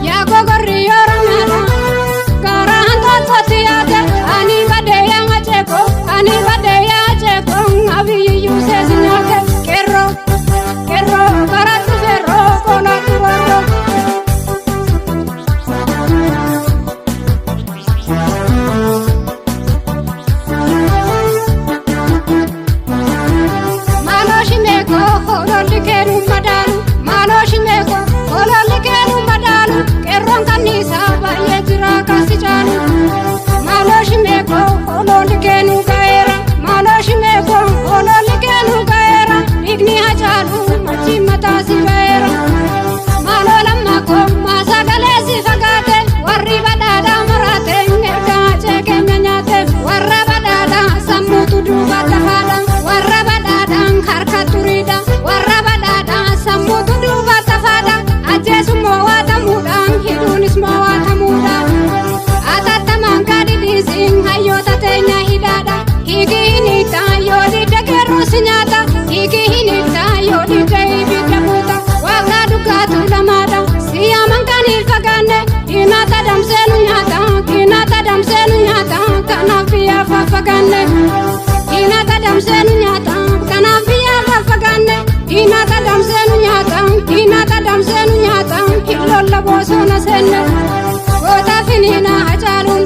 Ya gogorri yoramada Karan toti ate Ani bade yang aceko Ani bade yang aceko Abi yuse sinyake Kero Kero Baratu ferro Kona turoro Maloshi meko Hololi keru madalu Maloshi meko Hololi keru madalu Keron kanisa Baye jira kasi jalu Maloshi meko Hololi keru kaera Maloshi meko Hololi keru kaera Igni hajalu Machi matasi kaera Malola mako Masagale si fagate Warri badada marate Merga cheke menyate Warra badada Sammutu duba tafada Warra badada Harka turida Warra badada Sammutu duba tafada Ajesu mawata muda Hidunis mawata muda Atata mankadi dising Hayota tenya hidada Higi hinita Yodi dekeru sinyata Higi hinita Yodi deibita buta Waka dugatu lamada Siya mankani fagane Hinata damsenu nyata Hinata damsenu nyata Kanafia fafagane Hinata damsenu nyata Kanafia fafagane Hinata damsenu nyata Hinata damsenu nyata Hilola bosona senne Kota finina hajalu